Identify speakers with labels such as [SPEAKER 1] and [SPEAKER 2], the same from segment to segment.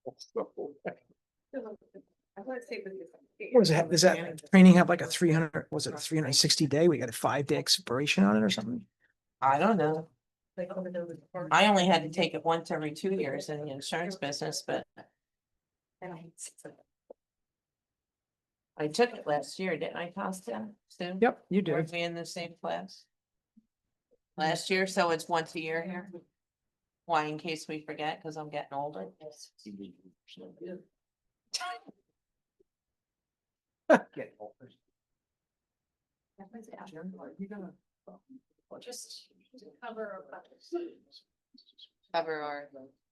[SPEAKER 1] Was it, does that training have like a 300, was it a 360 day? We got a 5-day expiration on it or something?
[SPEAKER 2] I don't know. I only had to take it once every 2 years in the insurance business, but I took it last year, didn't I, Costa? Soon?
[SPEAKER 1] Yep, you do.
[SPEAKER 2] Weren't we in the same class? Last year, so it's once a year here? Why, in case we forget, because I'm getting older? Just cover our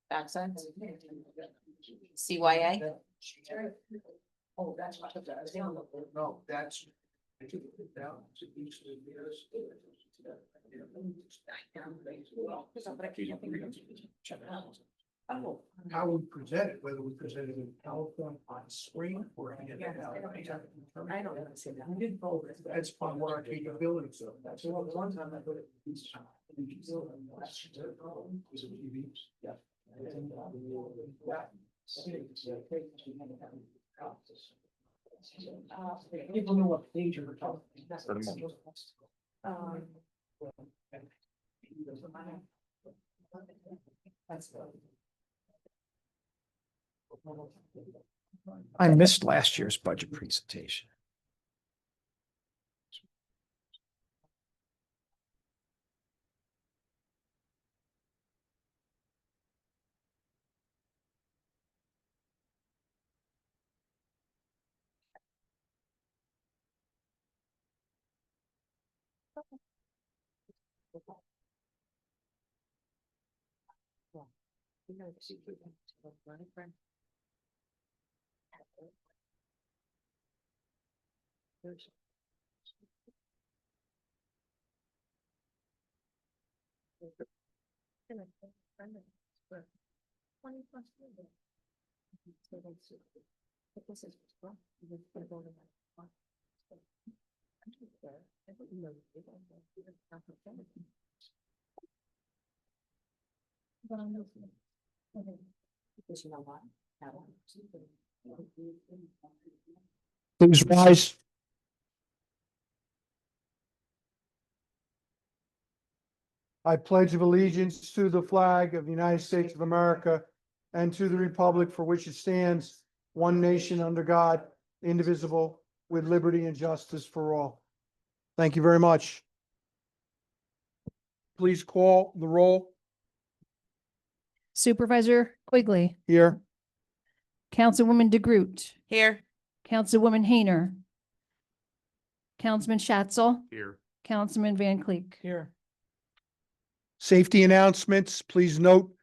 [SPEAKER 2] accents. CYA?
[SPEAKER 3] Oh, that's. No, that's. I took it down to each of the years.
[SPEAKER 2] Oh.
[SPEAKER 3] How we present it, whether we present it in PowerPoint on screen or.
[SPEAKER 2] I don't know.
[SPEAKER 3] We did both. That's part of our capabilities, so that's the one time I put it. Yeah. People know what page you're talking.
[SPEAKER 1] I missed last year's budget presentation. Please rise.
[SPEAKER 4] I pledge of allegiance to the flag of the United States of America and to the republic for which it stands, one nation under God, indivisible, with liberty and justice for all. Thank you very much. Please call the roll
[SPEAKER 5] Supervisor Quigley,
[SPEAKER 4] here.
[SPEAKER 5] Councilwoman DeGroot,
[SPEAKER 2] Here.
[SPEAKER 5] Councilwoman Hayner, Councilman Schatzel,
[SPEAKER 3] Here.
[SPEAKER 5] Councilman Van Cleek.
[SPEAKER 1] Here.
[SPEAKER 4] Safety announcements, please note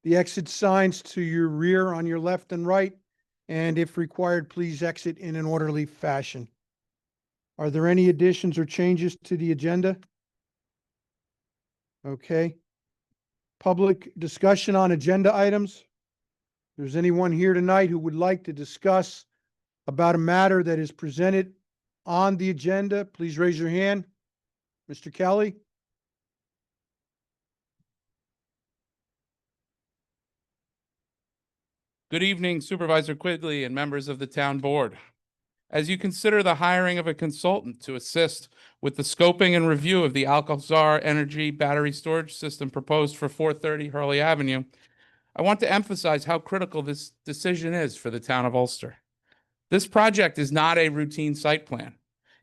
[SPEAKER 4] the exit signs to your rear on your left and right. And if required, please exit in an orderly fashion. Are there any additions or changes to the agenda? Okay. Public discussion on agenda items. If there's anyone here tonight who would like to discuss about a matter that is presented on the agenda, please raise your hand. Mr. Kelly?
[SPEAKER 6] Good evening, Supervisor Quigley and members of the town board. As you consider the hiring of a consultant to assist with the scoping and review of the Alcazar Energy Battery Storage System proposed for 430 Hurley Avenue, I want to emphasize how critical this decision is for the town of Ulster. This project is not a routine site plan.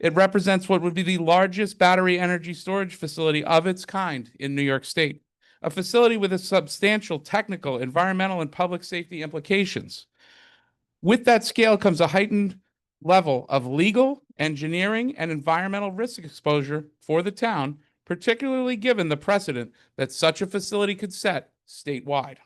[SPEAKER 6] It represents what would be the largest battery energy storage facility of its kind in New York State, a facility with a substantial technical, environmental, and public safety implications. With that scale comes a heightened level of legal, engineering, and environmental risk exposure for the town, particularly given the precedent that such a facility could set statewide.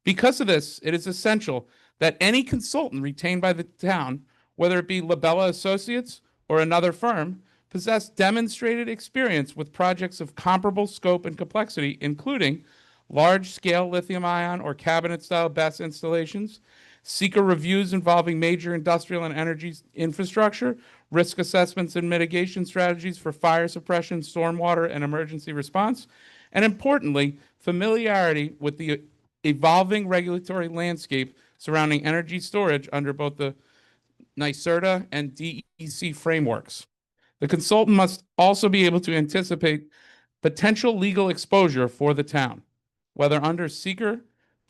[SPEAKER 6] Because of this, it is essential that any consultant retained by the town, whether it be Labella Associates or another firm, possess demonstrated experience with projects of comparable scope and complexity, including large-scale lithium-ion or cabinet-style BESS installations, seeker reviews involving major industrial and energy infrastructure, risk assessments and mitigation strategies for fire suppression, stormwater, and emergency response, and importantly, familiarity with the evolving regulatory landscape surrounding energy storage under both the NYSERDA and DEC frameworks. The consultant must also be able to anticipate potential legal exposure for the town, whether under seeker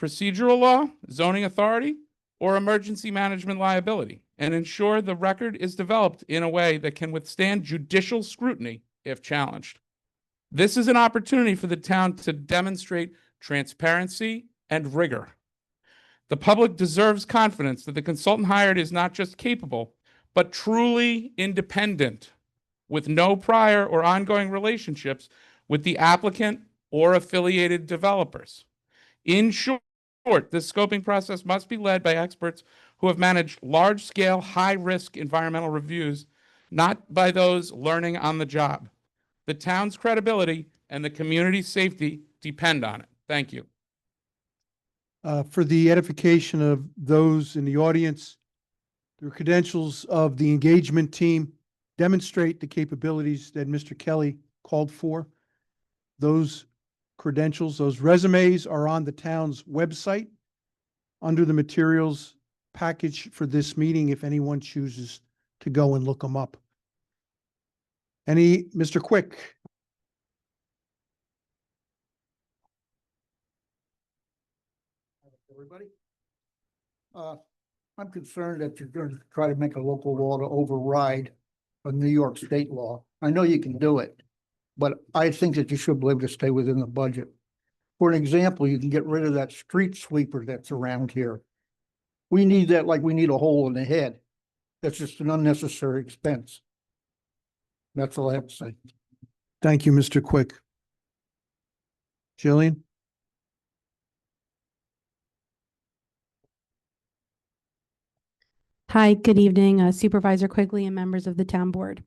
[SPEAKER 6] procedural law, zoning authority, or emergency management liability, and ensure the record is developed in a way that can withstand judicial scrutiny if challenged. This is an opportunity for the town to demonstrate transparency and rigor. The public deserves confidence that the consultant hired is not just capable, but truly independent, with no prior or ongoing relationships with the applicant or affiliated developers. In short, this scoping process must be led by experts who have managed large-scale, high-risk environmental reviews, not by those learning on the job. The town's credibility and the community's safety depend on it. Thank you.
[SPEAKER 4] For the edification of those in the audience, the credentials of the engagement team demonstrate the capabilities that Mr. Kelly called for. Those credentials, those resumes are on the town's website under the materials package for this meeting if anyone chooses to go and look them up. Mr. Quick?
[SPEAKER 3] Everybody? I'm concerned that you're going to try to make a local law to override a New York state law. I know you can do it, but I think that you should be able to stay within the budget. For an example, you can get rid of that street sweeper that's around here. We need that like we need a hole in the head. That's just an unnecessary expense. That's all I have to say.
[SPEAKER 4] Thank you, Mr. Quick. Jillian?
[SPEAKER 7] Hi, good evening, Supervisor Quigley and members of the town board.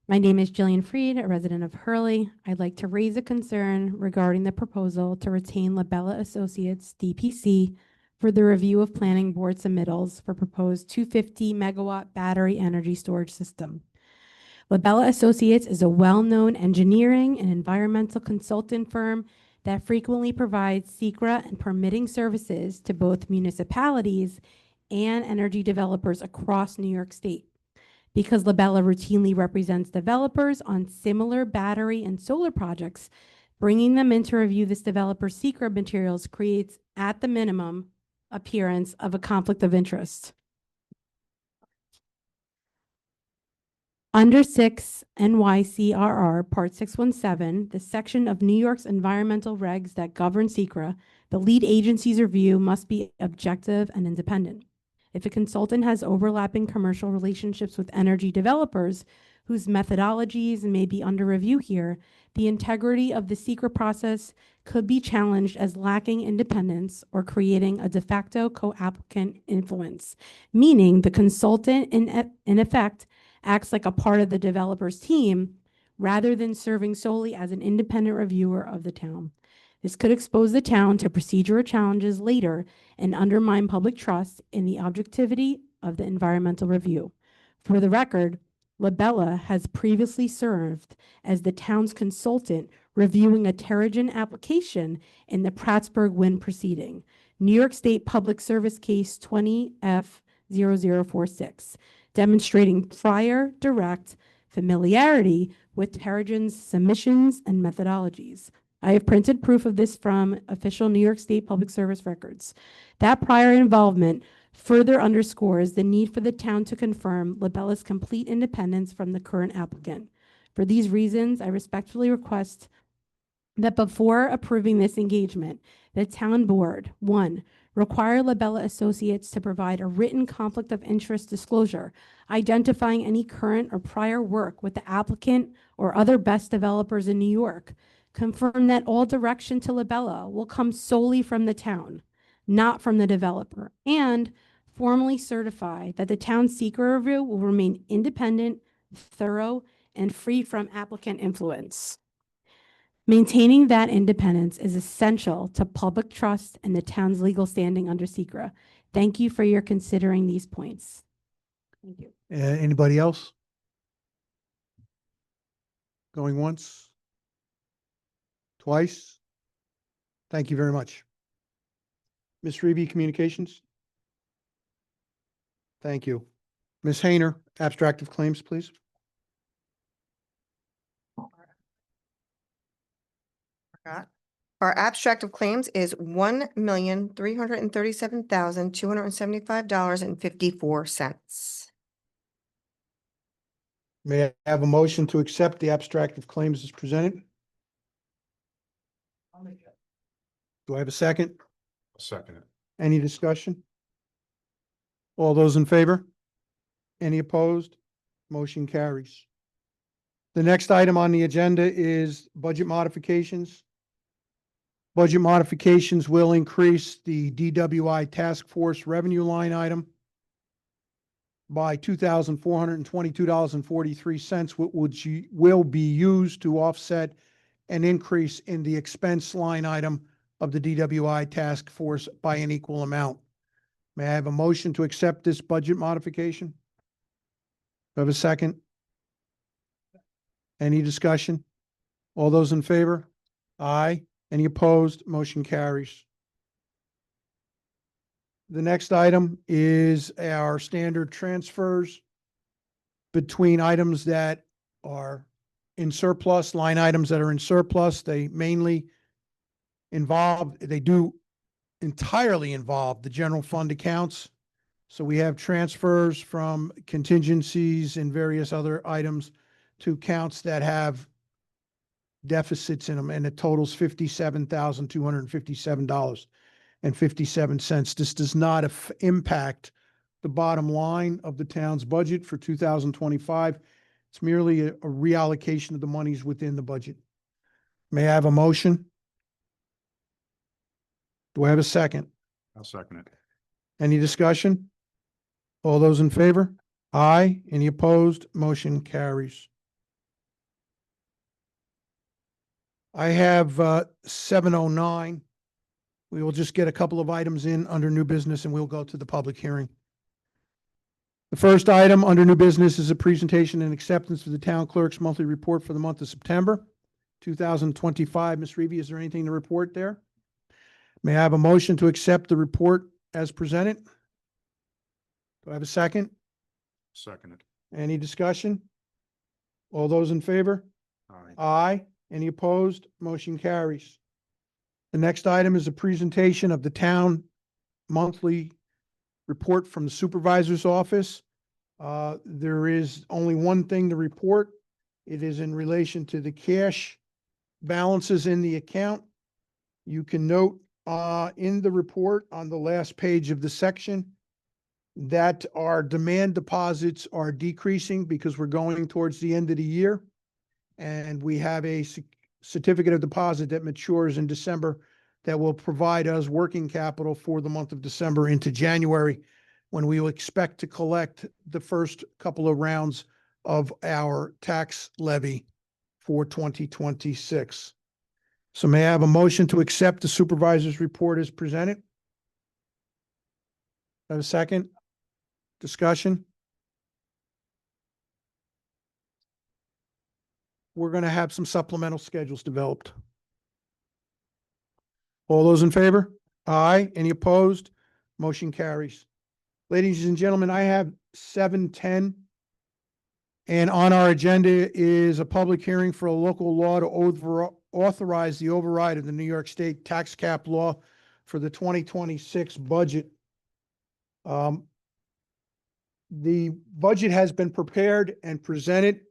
[SPEAKER 7] My name is Jillian Freed, a resident of Hurley. I'd like to raise a concern regarding the proposal to retain Labella Associates, DPC, for the review of planning board submittals for proposed 250 megawatt battery energy storage system. Labella Associates is a well-known engineering and environmental consultant firm that frequently provides SECRA and permitting services to both municipalities and energy developers across New York State. Because Labella routinely represents developers on similar battery and solar projects, bringing them in to review this developer's SECRA materials creates, at the minimum, appearance of a conflict of interest. Under 6 NYCRR Part 617, the section of New York's environmental regs that govern SECRA, the lead agency's review must be objective and independent. If a consultant has overlapping commercial relationships with energy developers whose methodologies may be under review here, the integrity of the SECRA process could be challenged as lacking independence or creating a de facto co-applicant influence, meaning the consultant in effect acts like a part of the developer's team rather than serving solely as an independent reviewer of the town. This could expose the town to procedural challenges later and undermine public trust in the objectivity of the environmental review. For the record, Labella has previously served as the town's consultant reviewing a Terrigen application in the Prattsburgh Wind proceeding, New York State Public Service Case 20F0046, demonstrating prior direct familiarity with Terrigen's submissions and methodologies. I have printed proof of this from official New York State Public Service records. That prior involvement further underscores the need for the town to confirm Labella's complete independence from the current applicant. For these reasons, I respectfully request that before approving this engagement, the town board, 1, require Labella Associates to provide a written conflict of interest disclosure, identifying any current or prior work with the applicant or other best developers in New York. Confirm that all direction to Labella will come solely from the town, not from the developer, and formally certify that the town's SECRA review will remain independent, thorough, and free from applicant influence. Maintaining that independence is essential to public trust and the town's legal standing under SECRA. Thank you for your considering these points. Thank you.
[SPEAKER 4] Anybody else? Going once? Twice? Thank you very much. Ms. Reeby, Communications? Thank you. Ms. Hayner, Abstract of Claims, please.
[SPEAKER 8] Forgot. Our abstract of claims is $1,337,275.54.
[SPEAKER 4] May I have a motion to accept the abstract of claims as presented? Do I have a second?
[SPEAKER 9] Second it.
[SPEAKER 4] Any discussion? All those in favor? Any opposed? Motion carries. The next item on the agenda is budget modifications. Budget modifications will increase the DWI Task Force revenue line item by $2,422.43, which will be used to offset an increase in the expense line item of the DWI Task Force by an equal amount. May I have a motion to accept this budget modification? Do I have a second? Any discussion? All those in favor? Aye. Any opposed? Motion carries. The next item is our standard transfers between items that are in surplus, line items that are in surplus. They mainly they do entirely involve the general fund accounts. So we have transfers from contingencies and various other items to accounts that have deficits in them, and it totals $57,257.57. This does not impact the bottom line of the town's budget for 2025. It's merely a reallocation of the monies within the budget. May I have a motion? Do I have a second?
[SPEAKER 9] I'll second it.
[SPEAKER 4] Any discussion? All those in favor? Aye. Any opposed? Motion carries. I have 7:09. We will just get a couple of items in under new business and we'll go to the public hearing. The first item under new business is a presentation and acceptance of the town clerk's monthly report for the month of September 2025. Ms. Reevy, is there anything to report there? May I have a motion to accept the report as presented? Do I have a second?
[SPEAKER 9] Second it.
[SPEAKER 4] Any discussion? All those in favor?
[SPEAKER 9] Aye.
[SPEAKER 4] Aye. Any opposed? Motion carries. The next item is a presentation of the town monthly report from the supervisor's office. There is only one thing to report. It is in relation to the cash balances in the account. You can note in the report on the last page of the section that our demand deposits are decreasing because we're going towards the end of the year. And we have a certificate of deposit that matures in December that will provide us working capital for the month of December into January, when we will expect to collect the first couple of rounds of our tax levy for 2026. So may I have a motion to accept the supervisor's report as presented? Have a second? Discussion? We're going to have some supplemental schedules developed. All those in favor? Aye. Any opposed? Motion carries. Ladies and gentlemen, I have 7:10. And on our agenda is a public hearing for a local law to authorize the override of the New York State tax cap law for the 2026 budget. The budget has been prepared and presented.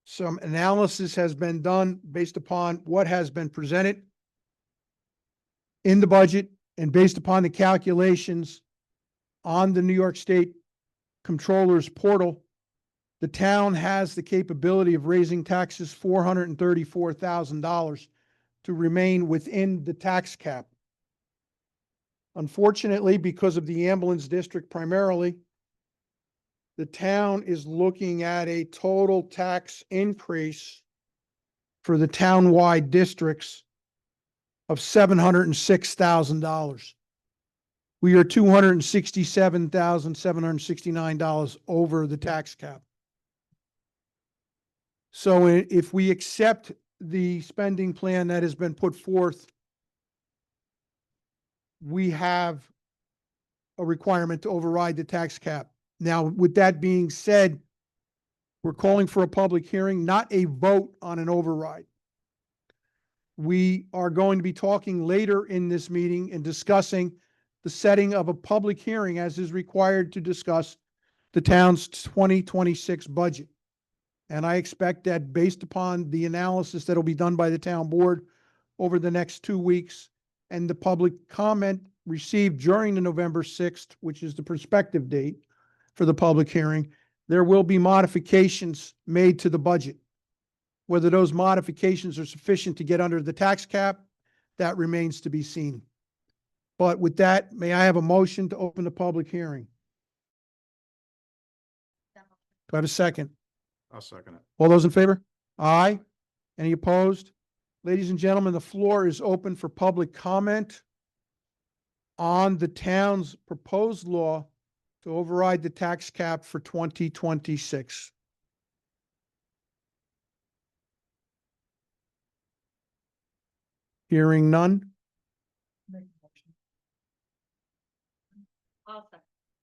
[SPEAKER 4] Some analysis has been done based upon what has been presented in the budget and based upon the calculations on the New York State Comptroller's portal. The town has the capability of raising taxes $434,000 to remain within the tax cap. Unfortunately, because of the ambulance district primarily, the town is looking at a total tax increase for the townwide districts of $706,000. We are $267,769 over the tax cap. So if we accept the spending plan that has been put forth we have a requirement to override the tax cap. Now, with that being said, we're calling for a public hearing, not a vote on an override. We are going to be talking later in this meeting and discussing the setting of a public hearing as is required to discuss the town's 2026 budget. And I expect that based upon the analysis that'll be done by the town board over the next 2 weeks and the public comment received during the November 6th, which is the prospective date for the public hearing, there will be modifications made to the budget. Whether those modifications are sufficient to get under the tax cap, that remains to be seen. But with that, may I have a motion to open the public hearing? Do I have a second?
[SPEAKER 9] I'll second it.
[SPEAKER 4] All those in favor? Aye. Any opposed? Ladies and gentlemen, the floor is open for public comment on the town's proposed law to override the tax cap for 2026. Hearing none.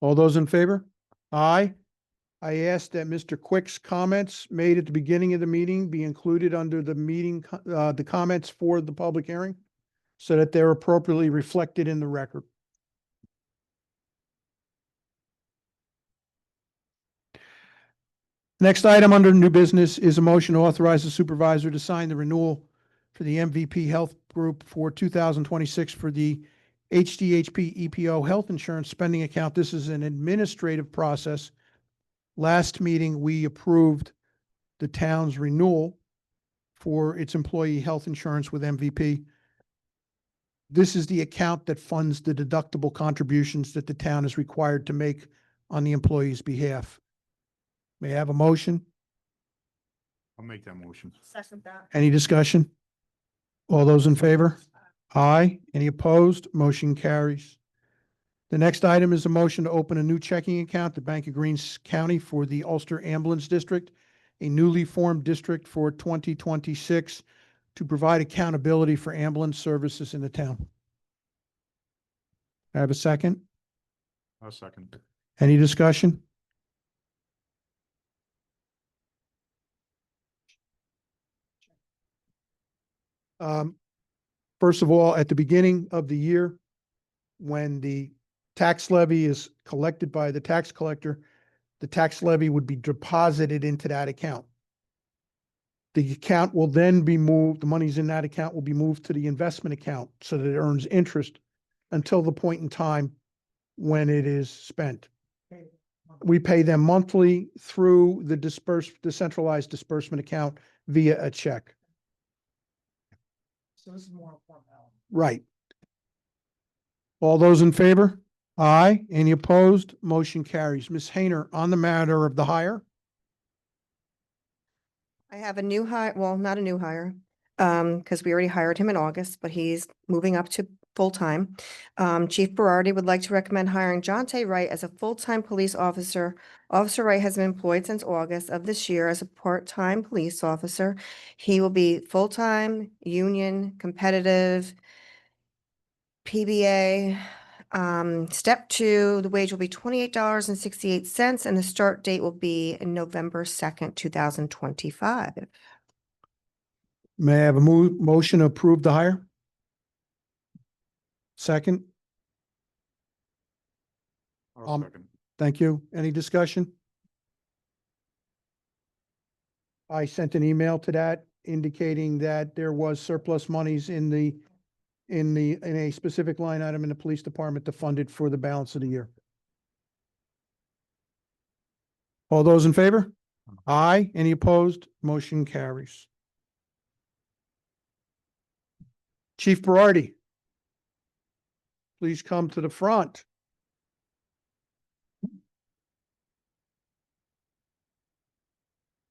[SPEAKER 4] All those in favor? Aye. I ask that Mr. Quick's comments made at the beginning of the meeting be included under the meeting, the comments for the public hearing, so that they're appropriately reflected in the record. Next item under new business is a motion to authorize the supervisor to sign the renewal for the MVP Health Group for 2026 for the HDHP EPO health insurance spending account. This is an administrative process. Last meeting, we approved the town's renewal for its employee health insurance with MVP. This is the account that funds the deductible contributions that the town is required to make on the employee's behalf. May I have a motion?
[SPEAKER 9] I'll make that motion.
[SPEAKER 8] Second that.
[SPEAKER 4] Any discussion? All those in favor? Aye. Any opposed? Motion carries. The next item is a motion to open a new checking account, the Bank of Greens County for the Ulster Ambulance District, a newly formed district for 2026 to provide accountability for ambulance services in the town. I have a second.
[SPEAKER 9] I'll second it.
[SPEAKER 4] Any discussion? First of all, at the beginning of the year, when the tax levy is collected by the tax collector, the tax levy would be deposited into that account. The account will then be moved, the monies in that account will be moved to the investment account so that it earns interest until the point in time when it is spent. We pay them monthly through the centralized disbursement account via a check.
[SPEAKER 1] So this is more formal.
[SPEAKER 4] Right. All those in favor? Aye. Any opposed? Motion carries. Ms. Hayner, on the matter of the hire?
[SPEAKER 8] I have a new hire, well, not a new hire, because we already hired him in August, but he's moving up to full-time. Chief Berardi would like to recommend hiring Jonte Wright as a full-time police officer. Officer Wright has been employed since August of this year as a part-time police officer. He will be full-time, union, competitive, PBA. Step 2, the wage will be $28.68, and the start date will be November 2nd, 2025.
[SPEAKER 4] May I have a motion to approve the hire? Second?
[SPEAKER 9] I'll second.
[SPEAKER 4] Thank you. Any discussion? I sent an email to that indicating that there was surplus monies in a specific line item in the police department to fund it for the balance of the year. All those in favor? Aye. Any opposed? Motion carries. Chief Berardi, please come to the front.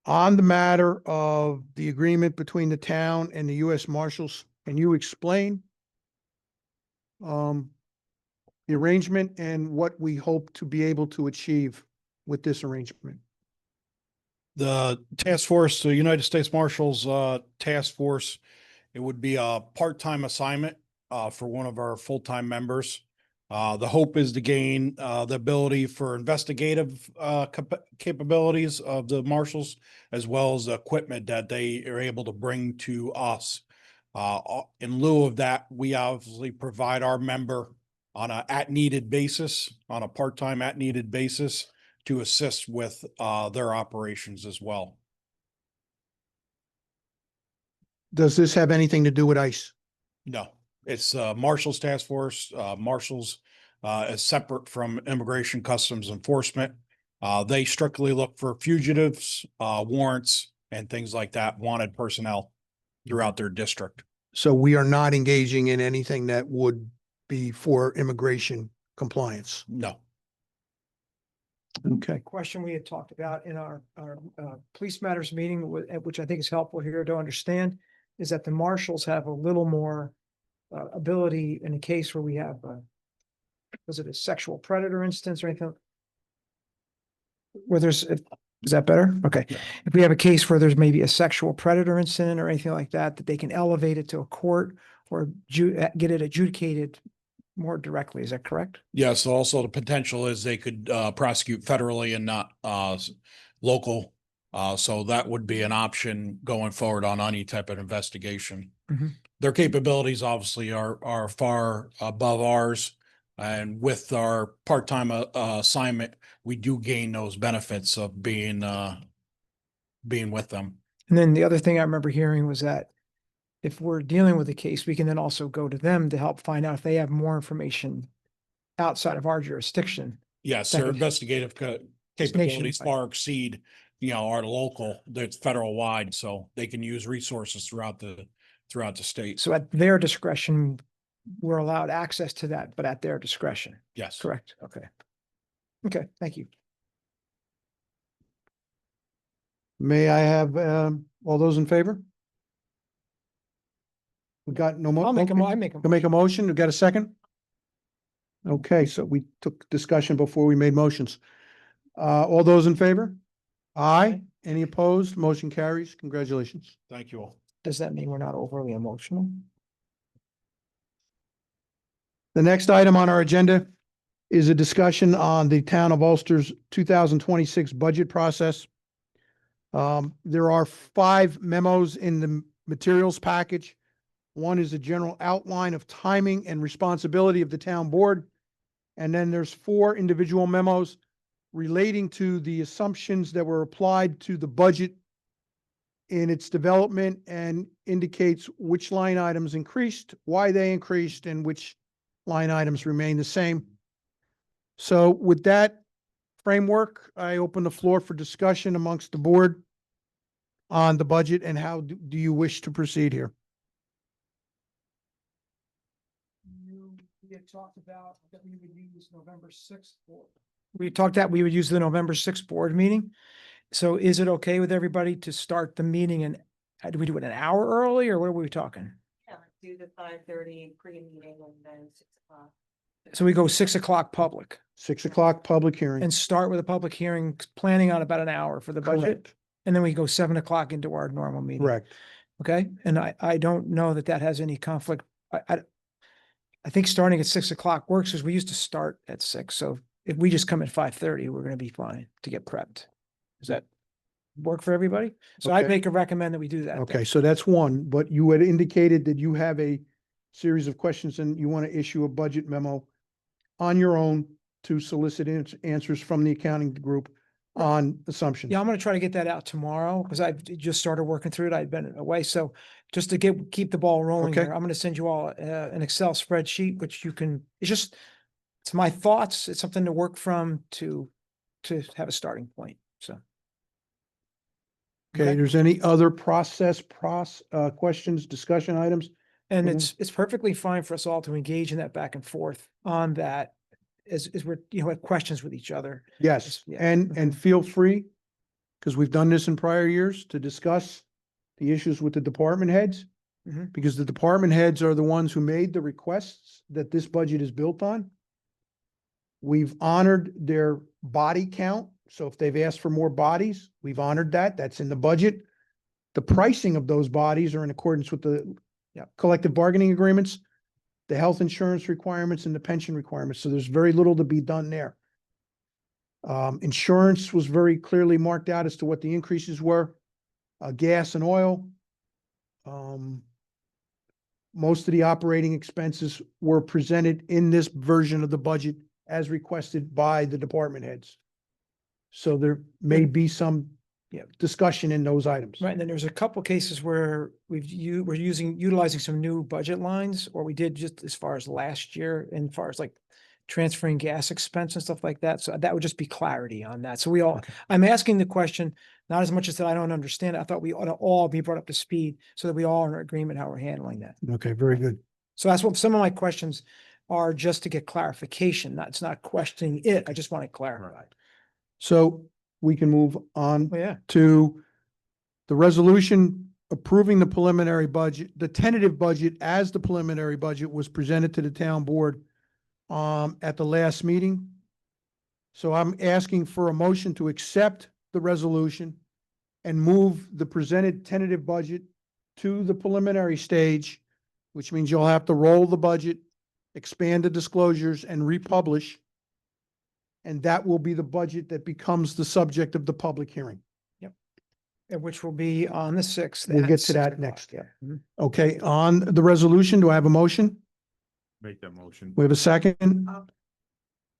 [SPEAKER 4] On the matter of the agreement between the town and the U.S. Marshals, can you explain the arrangement and what we hope to be able to achieve with this arrangement?
[SPEAKER 10] The task force, the United States Marshals Task Force, it would be a part-time assignment for one of our full-time members. The hope is to gain, the ability for investigative, capabilities of the marshals, as well as the equipment that they are able to bring to us. In lieu of that, we obviously provide our member on a at-needed basis, on a part-time at-needed basis, to assist with, their operations as well.
[SPEAKER 4] Does this have anything to do with ICE?
[SPEAKER 10] No, it's Marshals Task Force. Marshals is separate from Immigration Customs Enforcement. They strictly look for fugitives, warrants, and things like that, wanted personnel throughout their district.
[SPEAKER 4] So we are not engaging in anything that would be for immigration compliance.
[SPEAKER 10] No.
[SPEAKER 4] Okay.
[SPEAKER 1] Question we had talked about in our police matters meeting, which I think is helpful here to understand, is that the marshals have a little more ability in a case where we have, was it a sexual predator instance or anything? Where there's, is that better? Okay. If we have a case where there's maybe a sexual predator incident or anything like that, that they can elevate it to a court or get it adjudicated more directly. Is that correct?
[SPEAKER 10] Yes, also the potential is they could prosecute federally and not local. So that would be an option going forward on any type of investigation.
[SPEAKER 1] Mhm.
[SPEAKER 10] Their capabilities obviously are far above ours. And with our part-time assignment, we do gain those benefits of being with them.
[SPEAKER 1] And then the other thing I remember hearing was that if we're dealing with a case, we can then also go to them to help find out if they have more information outside of our jurisdiction.
[SPEAKER 10] Yes,
[SPEAKER 1] That
[SPEAKER 10] their
[SPEAKER 1] could-
[SPEAKER 10] investigative
[SPEAKER 1] It's
[SPEAKER 10] capabilities
[SPEAKER 1] nationwide.
[SPEAKER 10] far exceed, our local, that's federal wide, so they can use resources throughout the state.
[SPEAKER 1] So at their discretion, we're allowed access to that, but at their discretion,
[SPEAKER 10] Yes.
[SPEAKER 1] correct? Okay. Okay, thank you.
[SPEAKER 4] May I have, all those in favor? We got no more?
[SPEAKER 1] I'll make I make
[SPEAKER 4] Can make a motion? We got a second? Okay, so we took discussion before we made motions. All those in favor? Aye. Any opposed? Motion carries. Congratulations.
[SPEAKER 10] Thank you all.
[SPEAKER 1] Does that mean we're not overly emotional?
[SPEAKER 4] The next item on our agenda is a discussion on the town of Ulster's 2026 budget process. There are 5 memos in the materials package. One is a general outline of timing and responsibility of the town board. And then there's 4 individual memos relating to the assumptions that were applied to the budget in its development and indicates which line items increased, why they increased, and which line items remain the same. So with that framework, I open the floor for discussion amongst the board on the budget and how do you wish to proceed here?
[SPEAKER 1] We had talked about that we would use November 6th. We talked that we would use the November 6th board meeting. So is it okay with everybody to start the meeting and do we do it an hour early or what are we talking?
[SPEAKER 2] Yeah, do the 5:30 pre-meeting and then 6:00.
[SPEAKER 1] So we go 6 o'clock public
[SPEAKER 4] 6 o'clock public hearing.
[SPEAKER 1] and start with a public hearing, planning on about an hour for the budget.
[SPEAKER 4] Correct.
[SPEAKER 1] And then we go 7 o'clock into our normal meeting.
[SPEAKER 4] Correct.
[SPEAKER 1] Okay, and I don't know that that has any conflict. I think starting at 6 o'clock works because we used to start at 6. So if we just come at 5:30, we're gonna be fine to get prepped. Does that work for everybody? So I'd
[SPEAKER 4] Okay.
[SPEAKER 1] make a recommend that we do that.
[SPEAKER 4] Okay, so that's one, but you had indicated that you have a series of questions and you want to issue a budget memo on your own to solicit answers from the accounting group on assumptions.
[SPEAKER 1] Yeah, I'm gonna try to get that out tomorrow because I've just started working through it. I've been away. So just to keep the ball rolling
[SPEAKER 4] Okay.
[SPEAKER 1] here, I'm gonna send you all an Excel spreadsheet, which you can, it's my thoughts. It's something to work from to have a starting point. So.
[SPEAKER 4] Okay, there's any other questions, discussion items?
[SPEAKER 1] And
[SPEAKER 4] Mhm.
[SPEAKER 1] it's perfectly fine for us all to engage in that back and forth on that as we're, have questions with each other.
[SPEAKER 4] Yes,
[SPEAKER 1] Yeah.
[SPEAKER 4] and feel free, because we've done this in prior years, to discuss the issues with the department heads.
[SPEAKER 1] Mhm.
[SPEAKER 4] Because the department heads are the ones who made the requests that this budget is built on. We've honored their body count, so if they've asked for more bodies, we've honored that, that's in the budget. The pricing of those bodies are in accordance with the
[SPEAKER 1] Yeah.
[SPEAKER 4] collective bargaining agreements. the health insurance requirements and the pension requirements, so there's very little to be done there. Insurance was very clearly marked out as to what the increases were, gas and oil. Most of the operating expenses were presented in this version of the budget as requested by the department heads. So there may be some discussion in those items.
[SPEAKER 1] Right, and then there's a couple cases where we're utilizing some new budget lines, or we did just as far as last year, and far as like transferring gas expense and stuff like that. So that would just be clarity on that. So I'm asking the question, not as much as that I don't understand it. I thought we ought to all be brought up to speed so that we all are in agreement how we're handling that.
[SPEAKER 4] Okay, very good.
[SPEAKER 1] So that's what some of my questions are, just to get clarification. It's not questioning it. I just want it clarified.
[SPEAKER 4] So we can move on
[SPEAKER 1] Oh, yeah.
[SPEAKER 4] to the resolution approving the preliminary budget, the tentative budget as the preliminary budget was presented to the town board at the last meeting. So I'm asking for a motion to accept the resolution and move the presented tentative budget to the preliminary stage, which means you'll have to roll the budget, expand the disclosures, and republish. And that will be the budget that becomes the subject of the public hearing.
[SPEAKER 1] Which will be on the 6th.
[SPEAKER 4] We'll
[SPEAKER 1] at
[SPEAKER 4] get to
[SPEAKER 1] 6
[SPEAKER 4] that
[SPEAKER 1] o'clock.
[SPEAKER 4] next.
[SPEAKER 1] Yeah. Mhm.
[SPEAKER 4] Okay, on the resolution, do I have a motion?
[SPEAKER 9] Make that motion.
[SPEAKER 4] We have a second?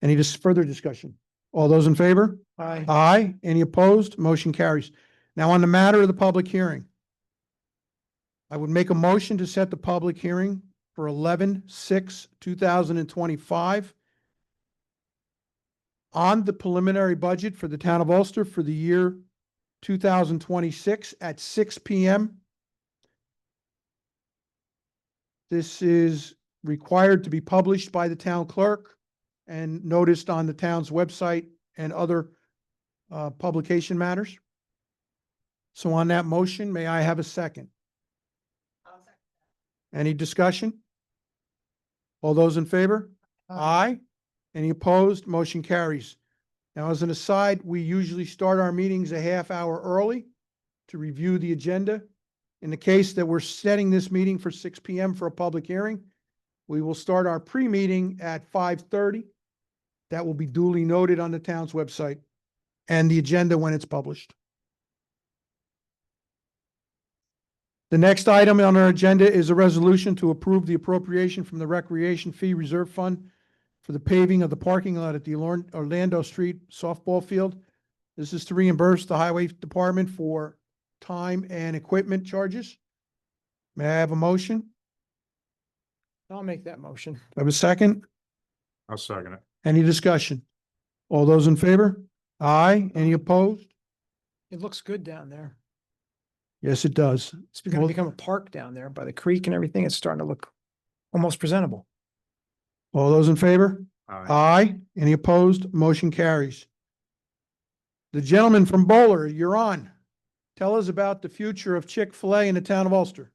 [SPEAKER 4] Any further discussion? All those in favor?
[SPEAKER 1] Aye.
[SPEAKER 4] Aye. Any opposed? Motion carries. Now, on the matter of the public hearing, I would make a motion to set the public hearing for 11/6/2025 on the preliminary budget for the town of Ulster for the year 2026 at 6 p.m. This is required to be published by the town clerk and noticed on the town's website and other publication matters. So on that motion, may I have a second? Any discussion? All those in favor? Aye. Any opposed? Motion carries. Now, as an aside, we usually start our meetings a half hour early to review the agenda. In the case that we're setting this meeting for 6 p.m. for a public hearing, we will start our pre-meeting at 5:30. That will be duly noted on the town's website and the agenda when it's published. The next item on our agenda is a resolution to approve the appropriation from the Recreation Fee Reserve Fund for the paving of the parking lot at the Orlando Street softball field. This is to reimburse the Highway Department for time and equipment charges. May I have a motion?
[SPEAKER 1] I'll make that motion.
[SPEAKER 4] I have a second?
[SPEAKER 9] I'll second it.
[SPEAKER 4] Any discussion? All those in favor? Aye. Any opposed?
[SPEAKER 1] It looks good down there.
[SPEAKER 4] Yes, it does.
[SPEAKER 1] It's going to become a park down there by the creek and everything. It's starting to look almost presentable.
[SPEAKER 4] All those in favor?
[SPEAKER 9] Aye.
[SPEAKER 4] Aye. Any opposed? Motion carries. The gentleman from Bowler, you're on. Tell us about the future of Chick-fil-A in the town of Ulster.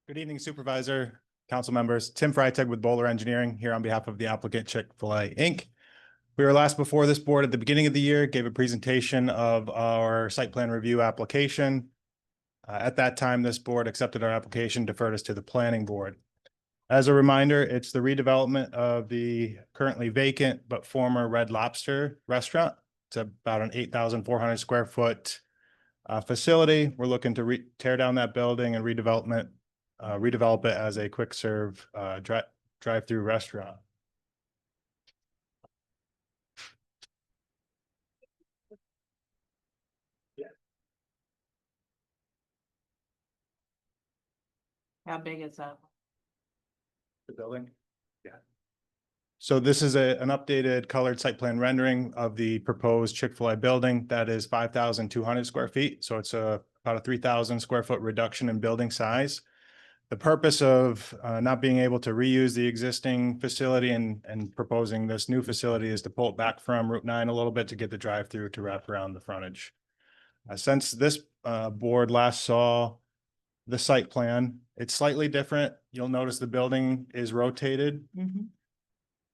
[SPEAKER 11] Good evening, Supervisor, council members. Tim Freitag with Bowler Engineering here on behalf of the applicant Chick-fil-A Inc. We were last before this board at the beginning of the year, gave a presentation of our site plan review application. At that time, this board accepted our application, deferred us to the planning board. As a reminder, it's the redevelopment of the currently vacant but former Red Lobster restaurant. It's about an 8,400 square foot facility. We're looking to tear down that building and redevelop it as a quick serve drive-through restaurant.
[SPEAKER 2] How big is that?
[SPEAKER 11] The building? Yeah. So this is an updated colored site plan rendering of the proposed Chick-fil-A building that is 5,200 square feet. So it's about a 3,000 square foot reduction in building size. The purpose of not being able to reuse the existing facility and proposing this new facility is to pull it back from Route 9 a little bit to get the drive-through to wrap around the frontage. Since this board last saw the site plan, it's slightly different. You'll notice the building is rotated.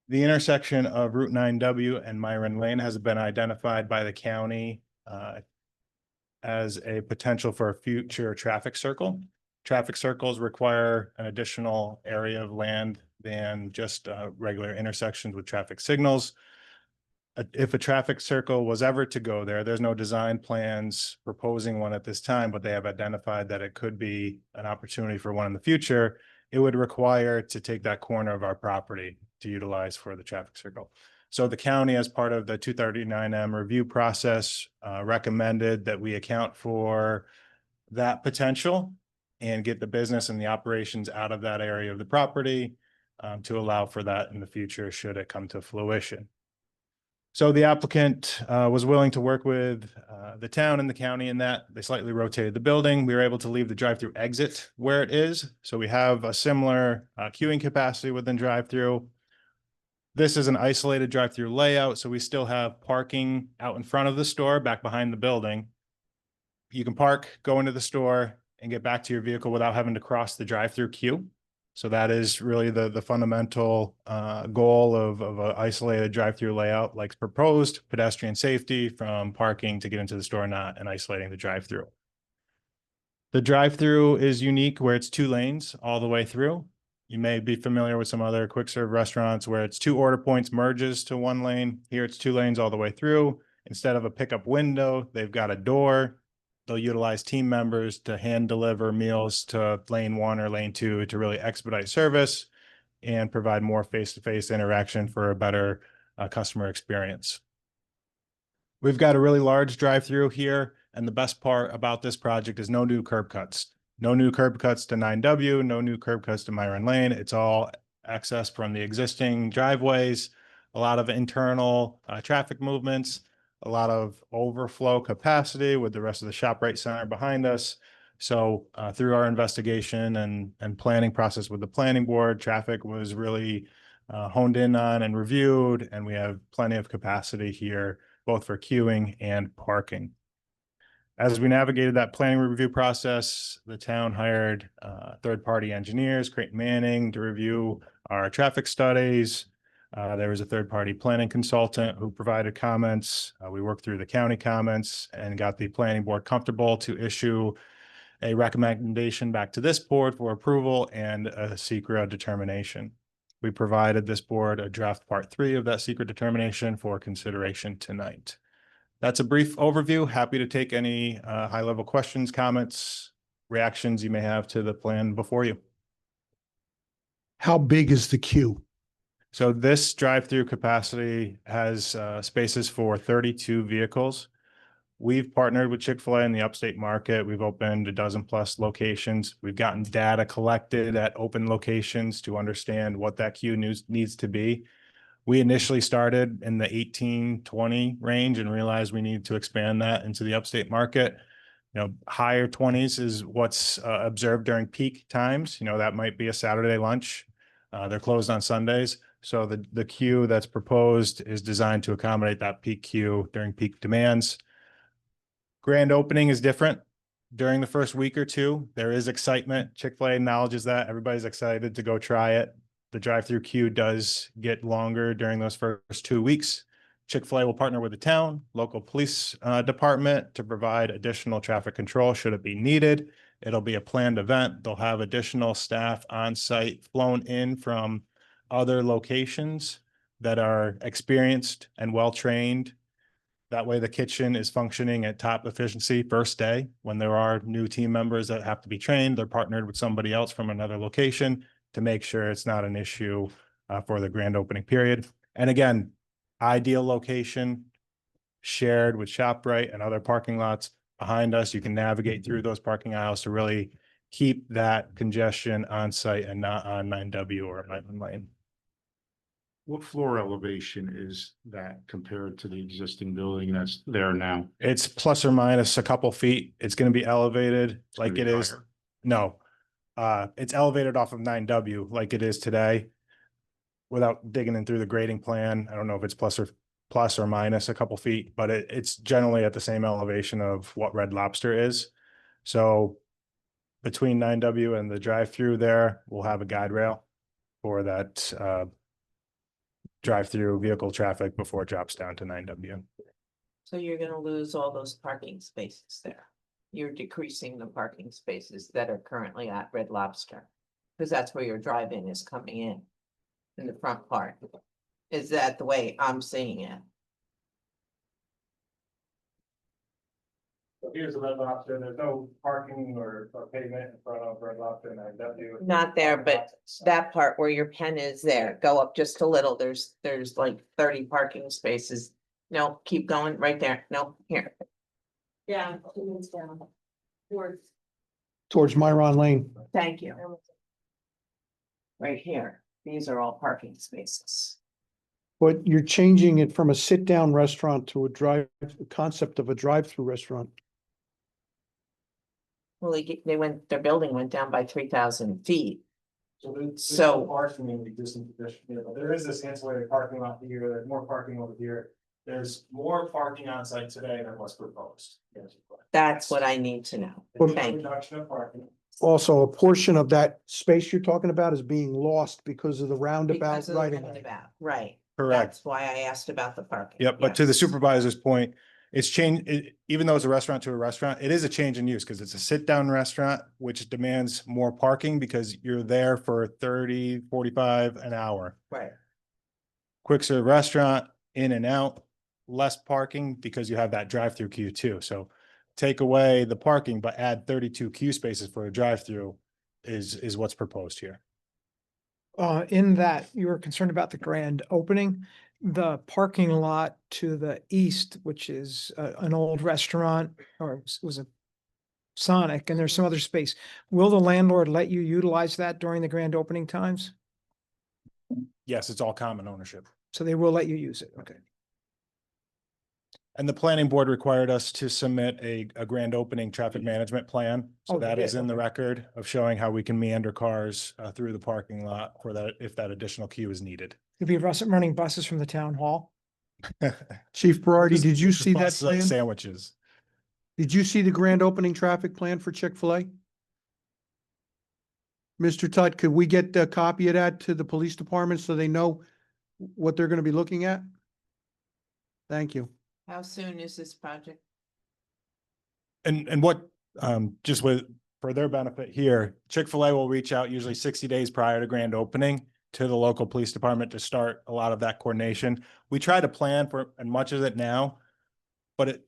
[SPEAKER 11] The intersection of Route 9W and Myron Lane has been identified by the county as a potential for a future traffic circle. Traffic circles require an additional area of land than just regular intersections with traffic signals. If a traffic circle was ever to go there, there's no design plans proposing one at this time, but they have identified that it could be an opportunity for one in the future. It would require to take that corner of our property to utilize for the traffic circle. So the county, as part of the 239M review process, recommended that we account for that potential and get the business and the operations out of that area of the property to allow for that in the future should it come to fruition. So the applicant was willing to work with the town and the county in that they slightly rotated the building. We were able to leave the drive-through exit where it is. So we have a similar queuing capacity within drive-through. This is an isolated drive-through layout, so we still have parking out in front of the store, back behind the building. You can park, go into the store, and get back to your vehicle without having to cross the drive-through queue. So that is really the fundamental goal of an isolated drive-through layout, like proposed, pedestrian safety from parking to get into the store, not and isolating the drive-through. The drive-through is unique where it's 2 lanes all the way through. You may be familiar with some other quick serve restaurants where it's 2 order points merges to 1 lane. Here it's 2 lanes all the way through. Instead of a pickup window, they've got a door. They'll utilize team members to hand deliver meals to lane 1 or lane 2 to really expedite service and provide more face-to-face interaction for a better customer experience. We've got a really large drive-through here, and the best part about this project is no new curb cuts. No new curb cuts to 9W, no new curb cuts to Myron Lane. It's all access from the existing driveways, a lot of internal traffic movements, a lot of overflow capacity with the rest of the ShopRite Center behind us. So through our investigation and planning process with the planning board, traffic was really honed in on and reviewed, and we have plenty of capacity here, both for queuing and parking. As we navigated that planning review process, the town hired third-party engineers, Creighton Manning, to review our traffic studies. There was a third-party planning consultant who provided comments. We worked through the county comments and got the planning board comfortable to issue a recommendation back to this board for approval and a secret determination. We provided this board a draft part 3 of that secret determination for consideration tonight. That's a brief overview. Happy to take any high-level questions, comments, reactions you may have to the plan before you.
[SPEAKER 10] How big is the queue?
[SPEAKER 11] So this drive-through capacity has spaces for 32 vehicles. We've partnered with Chick-fil-A in the upstate market. We've opened a dozen plus locations. We've gotten data collected at open locations to understand what that queue needs to be. We initially started in the 18-20 range and realized we need to expand that into the upstate market. Higher 20s is what's observed during peak times. That might be a Saturday lunch. They're closed on Sundays. So the queue that's proposed is designed to accommodate that peak queue during peak demands. Grand opening is different. During the first week or 2, there is excitement. Chick-fil-A acknowledges that. Everybody's excited to go try it. The drive-through queue does get longer during those first 2 weeks. Chick-fil-A will partner with the town, local police department to provide additional traffic control should it be needed. It'll be a planned event. They'll have additional staff on site flown in from other locations that are experienced and well-trained. That way the kitchen is functioning at top efficiency first day. When there are new team members that have to be trained, they're partnered with somebody else from another location to make sure it's not an issue for the grand opening period. And again, ideal location, shared with ShopRite and other parking lots behind us. You can navigate through those parking aisles to really keep that congestion on site and not on 9W or Myron Lane.
[SPEAKER 9] What floor elevation is that compared to the existing building that's there now?
[SPEAKER 11] It's plus or minus a couple feet. It's going to be elevated like it is.
[SPEAKER 9] Higher.
[SPEAKER 11] No, it's elevated off of 9W like it is today. Without digging in through the grading plan, I don't know if it's plus or plus or minus a couple feet, but it's generally at the same elevation of what Red Lobster is. So between 9W and the drive-through there, we'll have a guide rail for that drive-through vehicle traffic before it drops down to 9W.
[SPEAKER 2] So you're gonna lose all those parking spaces there. You're decreasing the parking spaces that are currently at Red Lobster. Because that's where your drive-in is coming in the front part. Is that the way I'm seeing it?
[SPEAKER 11] Here's the Red Lobster. There's no parking or pavement in front of Red Lobster and 9W.
[SPEAKER 2] Not there, but that part where your pen is there, go up just a little, there's like 30 parking spaces. No, keep going, right there, no, here. Yeah.
[SPEAKER 4] Towards Myron Lane.
[SPEAKER 2] Thank you. Right here, these are all parking spaces.
[SPEAKER 4] But you're changing it from a sit-down restaurant to a concept of a drive-through restaurant.
[SPEAKER 2] Well, their building went down by 3,000 feet.
[SPEAKER 11] So parking in the existing position, there is this ancillary parking lot here, there's more parking over here. There's more parking on site today than what's proposed.
[SPEAKER 2] That's what I need to know. Thank you.
[SPEAKER 11] Reduction of parking.
[SPEAKER 4] Also, a portion of that space you're talking about is being lost because of the roundabout
[SPEAKER 2] Because of the
[SPEAKER 4] right away.
[SPEAKER 2] roundabout, right.
[SPEAKER 11] Correct.
[SPEAKER 2] That's why I asked about the parking.
[SPEAKER 11] Yep, but to the
[SPEAKER 2] Yes.
[SPEAKER 11] supervisor's point, it's changed, even though it's a restaurant to a restaurant, it is a change in use because it's a sit-down restaurant, which demands more parking because you're there for 30, 45 an hour.
[SPEAKER 2] Right,
[SPEAKER 11] Quick serve restaurant, in and out, less parking because you have that drive-through queue too. So take away the parking, but add 32 queue spaces for a drive-through is what's proposed here.
[SPEAKER 1] In that you were concerned about the grand opening, the parking lot to the east, which is an old restaurant or was a Sonic, and there's some other space. Will the landlord let you utilize that during the grand opening times?
[SPEAKER 11] Yes, it's all common ownership.
[SPEAKER 1] So they will let you use it. Okay.
[SPEAKER 11] And the planning board required us to submit a grand opening traffic management plan. So
[SPEAKER 1] Oh, they
[SPEAKER 11] that is
[SPEAKER 1] did,
[SPEAKER 11] in the
[SPEAKER 1] okay.
[SPEAKER 11] record of showing how we can meander cars through the parking lot for that, if that additional queue is needed.
[SPEAKER 1] You'll be running buses from the town hall.
[SPEAKER 4] Chief Berardi,
[SPEAKER 11] Just-
[SPEAKER 4] did you
[SPEAKER 11] just
[SPEAKER 4] see that
[SPEAKER 11] bus, like,
[SPEAKER 4] plan?
[SPEAKER 11] Sandwiches.
[SPEAKER 4] Did you see the grand opening traffic plan for Chick-fil-A? Mr. Tutt, could we get a copy of that to the police department so they know what they're gonna be looking at? Thank you.
[SPEAKER 2] how soon is this project?
[SPEAKER 11] And what, just for their benefit here, Chick-fil-A will reach out usually 60 days prior to grand opening to the local police department to start a lot of that coordination. We try to plan for as much of it now, but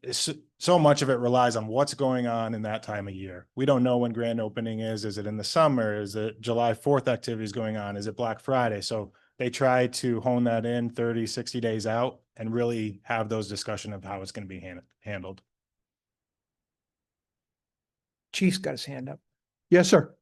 [SPEAKER 11] so much of it relies on what's going on in that time of year. We don't know when grand opening is. Is it in the summer? Is it July 4th activities going on? Is it Black Friday? So they try to hone that in 30, 60 days out and really have those discussions of how it's going to be handled.
[SPEAKER 1] Chief's got his hand up.
[SPEAKER 4] Yes, sir.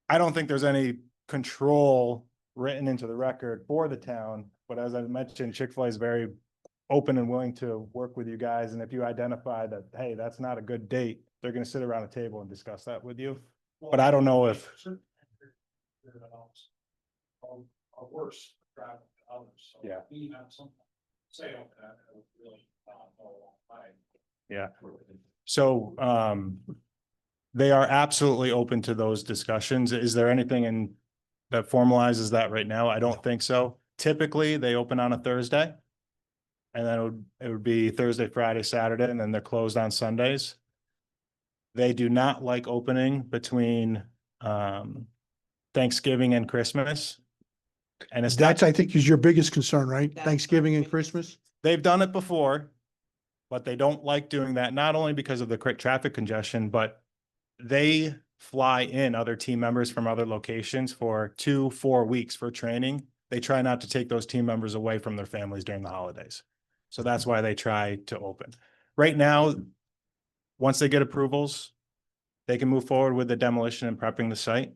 [SPEAKER 11] I don't think there's any control written into the record for the town, but as I mentioned, Chick-fil-A is very open and willing to work with you guys. And if you identify that, hey, that's not a good date, they're gonna sit around a table and discuss that with you. But I don't know if.
[SPEAKER 10] Worse.
[SPEAKER 11] Yeah. Yeah. So, they are absolutely open to those discussions. Is there anything that formalizes that right now? I don't think so. Typically, they open on a Thursday. And then it would be Thursday, Friday, Saturday, and then they're closed on Sundays. They do not like opening between Thanksgiving and Christmas. And it's
[SPEAKER 4] That's,
[SPEAKER 11] not,
[SPEAKER 4] I think, is your biggest concern, right?
[SPEAKER 2] That's
[SPEAKER 4] Thanksgiving
[SPEAKER 2] my
[SPEAKER 4] and
[SPEAKER 2] biggest-
[SPEAKER 4] Christmas?
[SPEAKER 11] they've done it before, but they don't like doing that, not only because of the quick traffic congestion, but they fly in other team members from other locations for 2-4 weeks for training. They try not to take those team members away from their families during the holidays. So that's why they try to open. Right now, once they get approvals, they can move forward with the demolition and prepping the site.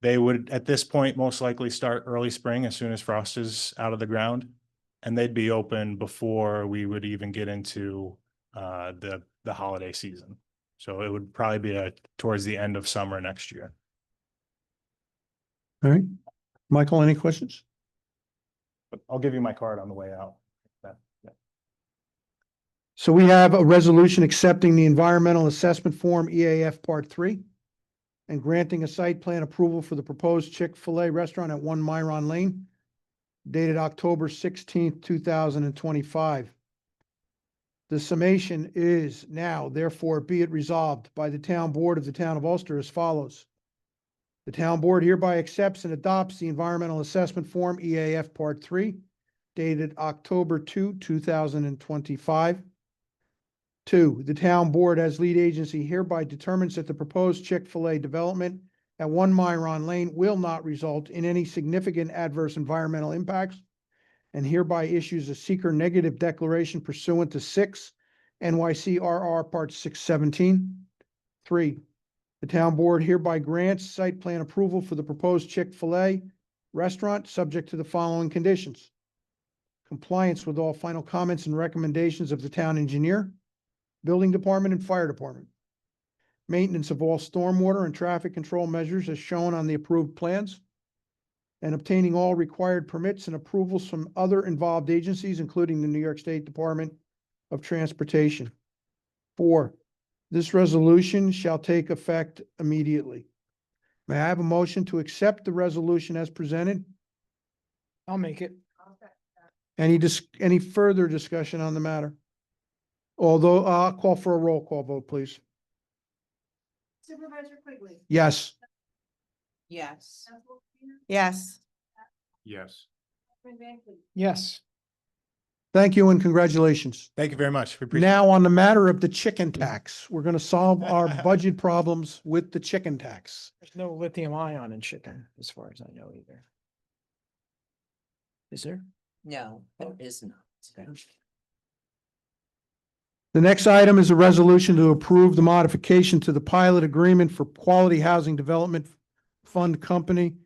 [SPEAKER 11] They would, at this point, most likely start early spring as soon as frost is out of the ground. and they'd be open before we would even get into the holiday season. So it would probably be towards the end of summer next year.
[SPEAKER 4] All right. Michael, any questions?
[SPEAKER 11] But I'll give you my card on the way out.
[SPEAKER 4] So we have a resolution accepting the environmental assessment form EAF Part 3 and granting a site plan approval for the proposed Chick-fil-A restaurant at 1 Myron Lane, dated October 16th, 2025. The summation is now, therefore, be it resolved by the Town Board of the Town of Ulster as follows. The Town Board hereby accepts and adopts the environmental assessment form EAF Part 3, dated October 2, 2025. 2, the Town Board as lead agency hereby determines that the proposed Chick-fil-A development at 1 Myron Lane will not result in any significant adverse environmental impacts and hereby issues a seeker negative declaration pursuant to 6 NYCRR Part 617. 3, the Town Board hereby grants site plan approval for the proposed Chick-fil-A restaurant subject to the following conditions: compliance with all final comments and recommendations of the town engineer, building department, and fire department. Maintenance of all stormwater and traffic control measures as shown on the approved plans. And obtaining all required permits and approvals from other involved agencies, including the New York State Department of Transportation. 4, this resolution shall take effect immediately. May I have a motion to accept the resolution as presented?
[SPEAKER 1] I'll make it.
[SPEAKER 4] Any further discussion on the matter? Although, I'll call for a roll call vote, please.
[SPEAKER 8] Supervisor Quigley.
[SPEAKER 4] Yes.
[SPEAKER 2] Yes.
[SPEAKER 8] Yes.
[SPEAKER 9] Yes.
[SPEAKER 1] Yes.
[SPEAKER 4] Thank you and congratulations.
[SPEAKER 11] Thank you very much. We appreciate it.
[SPEAKER 4] Now, on the matter of the chicken tax, we're gonna solve our budget problems with the chicken tax.
[SPEAKER 1] There's no lithium ion in chicken, as far as I know either. Is there?
[SPEAKER 2] No, there is not.
[SPEAKER 4] The next item is a resolution to approve the modification to the pilot agreement for Quality Housing Development Fund Company,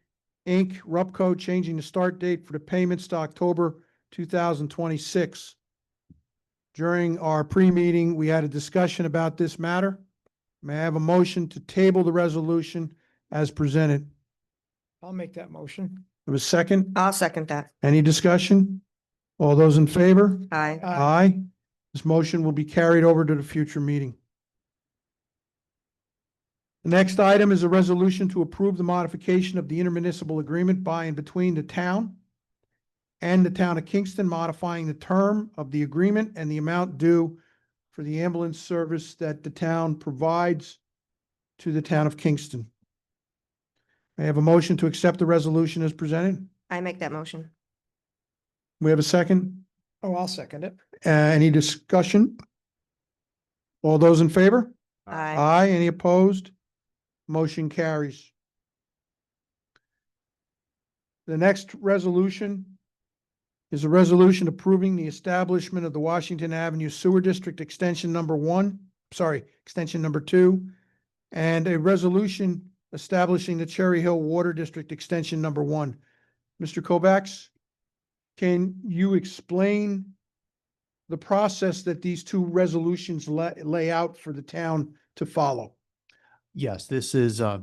[SPEAKER 4] Inc., RUPCO, changing the start date for the payments to October 2026. During our pre-meeting, we had a discussion about this matter. May I have a motion to table the resolution as presented?
[SPEAKER 1] I'll make that motion.
[SPEAKER 4] Have a second?
[SPEAKER 8] I'll second that.
[SPEAKER 4] Any discussion? All those in favor?
[SPEAKER 8] Aye.
[SPEAKER 4] Aye. This motion will be carried over to the future meeting. The next item is a resolution to approve the modification of the intermunicipal agreement by and between the town and the town of Kingston, modifying the term of the agreement and the amount due for the ambulance service that the town provides to the town of Kingston. May I have a motion to accept the resolution as presented?
[SPEAKER 8] I make that motion.
[SPEAKER 4] We have a second?
[SPEAKER 1] Oh, I'll second it.
[SPEAKER 4] Any discussion? All those in favor?
[SPEAKER 8] Aye.
[SPEAKER 4] Aye. Any opposed? Motion carries. The next resolution is a resolution approving the establishment of the Washington Avenue Sewer District Extension Extension number 2, and a resolution establishing the Cherry Hill Water District Extension number 1. Mr. Kovacs, can you explain the process that these two resolutions lay out for the town to follow?
[SPEAKER 12] Yes, these are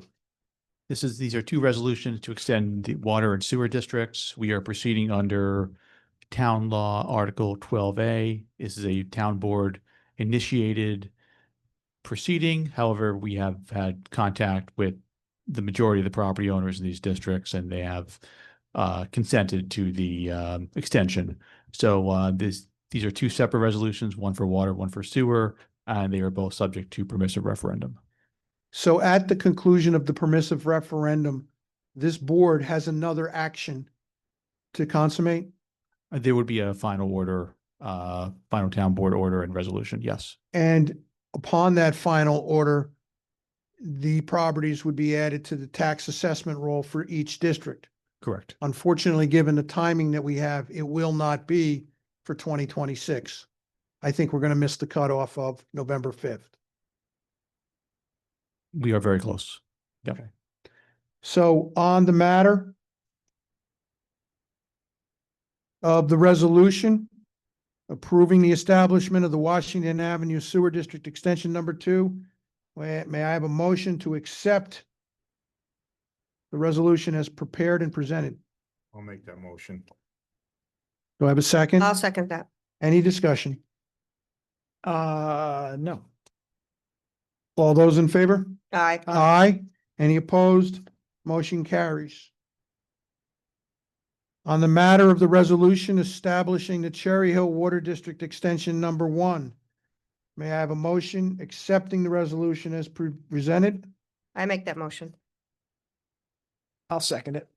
[SPEAKER 12] two resolutions to extend the water and sewer districts. We are proceeding under Town Law Article 12A. This is a town board initiated proceeding. However, we have had contact with the majority of the property owners in these districts, and they have consented to the extension. So these are two separate resolutions, one for water, one for sewer, and they are both subject to permissive referendum.
[SPEAKER 4] So at the conclusion of the permissive referendum, this board has another action to consummate?
[SPEAKER 12] There would be a final order, final town board order and resolution, yes.
[SPEAKER 4] And upon that final order, the properties would be added to the tax assessment roll for each district.
[SPEAKER 12] Correct.
[SPEAKER 4] Unfortunately, given the timing that we have, it will not be for 2026. I think we're going to miss the cutoff of November 5th.
[SPEAKER 12] We are very close. Yep.
[SPEAKER 4] Okay. So on the matter, of the resolution approving the establishment of the Washington Avenue Sewer District Extension Number 2. May I have a motion to accept the resolution as prepared and presented?
[SPEAKER 9] I'll make that motion.
[SPEAKER 4] Do I have a second?
[SPEAKER 8] I'll second that.
[SPEAKER 4] Any discussion?
[SPEAKER 1] No.
[SPEAKER 4] All those in favor?
[SPEAKER 8] Aye.
[SPEAKER 4] Aye. Any opposed? Motion carries. On the matter of the resolution establishing the Cherry Hill Water District Extension Number 1, may I have a motion accepting the resolution as presented?
[SPEAKER 8] I make that motion.
[SPEAKER 1] I'll second it.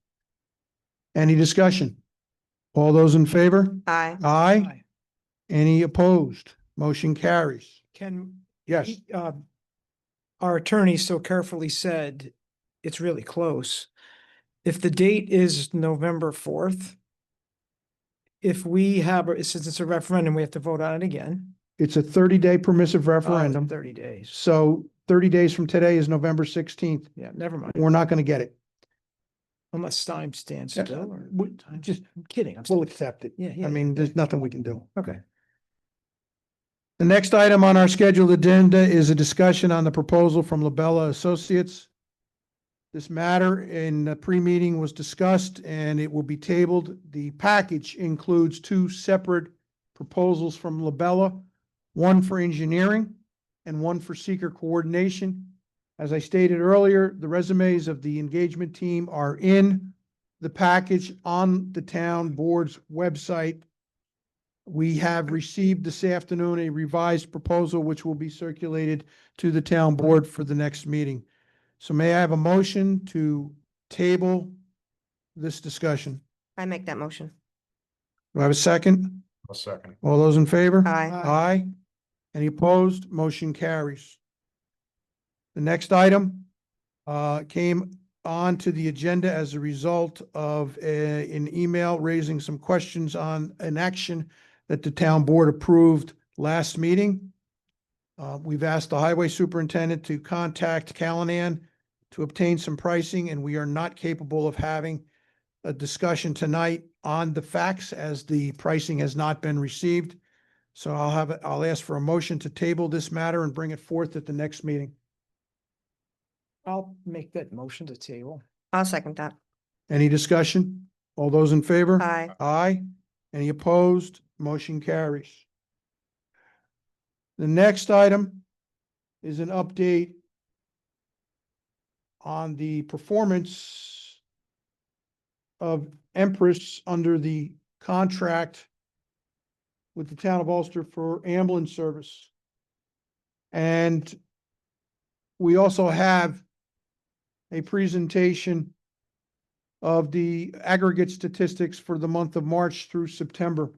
[SPEAKER 4] Any discussion? All those in favor?
[SPEAKER 8] Aye.
[SPEAKER 4] Aye. Any opposed? Motion carries.
[SPEAKER 1] Can,
[SPEAKER 4] Yes.
[SPEAKER 1] our attorney so carefully said it's really close. If the date is November 4th, if we have, since it's a referendum, we have to vote on it again.
[SPEAKER 4] It's a 30-day permissive referendum.
[SPEAKER 1] 30 days.
[SPEAKER 4] So 30 days from today is November 16th.
[SPEAKER 1] Yeah, never mind.
[SPEAKER 4] We're not going to get it.
[SPEAKER 1] Unless time stands
[SPEAKER 4] Yeah,
[SPEAKER 1] still or.
[SPEAKER 4] Just,
[SPEAKER 1] I'm kidding. I'm
[SPEAKER 4] we'll accept it.
[SPEAKER 1] Yeah, yeah.
[SPEAKER 4] I mean, there's nothing we can do.
[SPEAKER 1] Okay.
[SPEAKER 4] The next item on our scheduled agenda is a discussion on the proposal from Labella Associates. This matter in the pre-meeting was discussed and it will be tabled. The package includes 2 separate proposals from Labella, one for engineering and one for seeker coordination. As I stated earlier, the resumes of the engagement team are in the package on the town board's website. We have received this afternoon a revised proposal which will be circulated to the town board for the next meeting. So may I have a motion to table this discussion?
[SPEAKER 8] I make that motion.
[SPEAKER 4] Do I have a second?
[SPEAKER 9] I'll second.
[SPEAKER 4] All those in favor?
[SPEAKER 8] Aye.
[SPEAKER 4] Aye. Any opposed? Motion carries. The next item came on to the agenda as a result of an email raising some questions on an action that the town board approved last meeting. We've asked the highway superintendent to contact Callanan to obtain some pricing, and we are not capable of having a discussion tonight on the facts as the pricing has not been received. So I'll ask for a motion to table this matter and bring it forth at the next meeting.
[SPEAKER 1] I'll make that motion to table.
[SPEAKER 8] I'll second that.
[SPEAKER 4] Any discussion? All those in favor?
[SPEAKER 8] Aye.
[SPEAKER 4] Aye. Any opposed? Motion carries. The next item is an update on the performance of Empress under the contract with the town of Ulster for ambulance service. And we also have a presentation of the aggregate statistics for the month of March through September.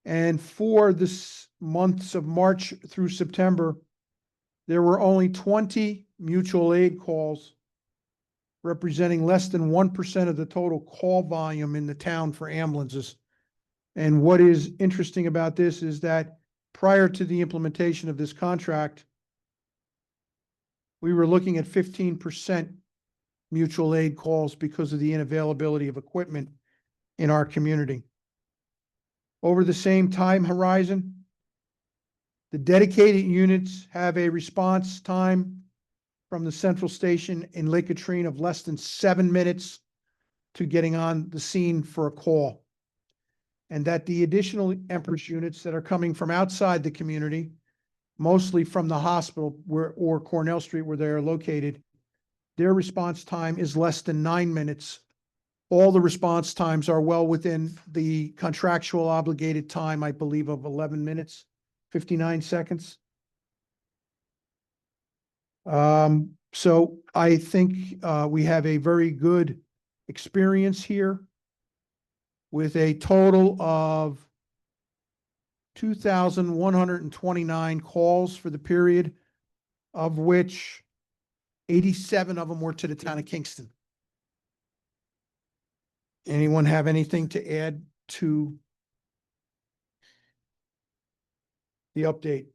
[SPEAKER 4] And for this months of March through September, there were only 20 mutual aid calls, representing less than 1% of the total call volume in the town for ambulances. And what is interesting about this is that prior to the implementation of this contract, we were looking at 15% mutual aid calls because of the unavailability of equipment in our community. Over the same time horizon, the dedicated units have a response time from the central station in Lake Katrina of less than 7 minutes to getting on the scene for a call. And that the additional Empress units that are coming from outside the community, mostly from the hospital or Cornell Street where they are located, their response time is less than 9 minutes. All the response times are well within the contractual obligated time, I believe, of 11 minutes, 59 seconds. So I think we have a very good experience here with a total of 2,129 calls for the period, of which 87 of them were to the town of Kingston. Anyone have anything to add to the update?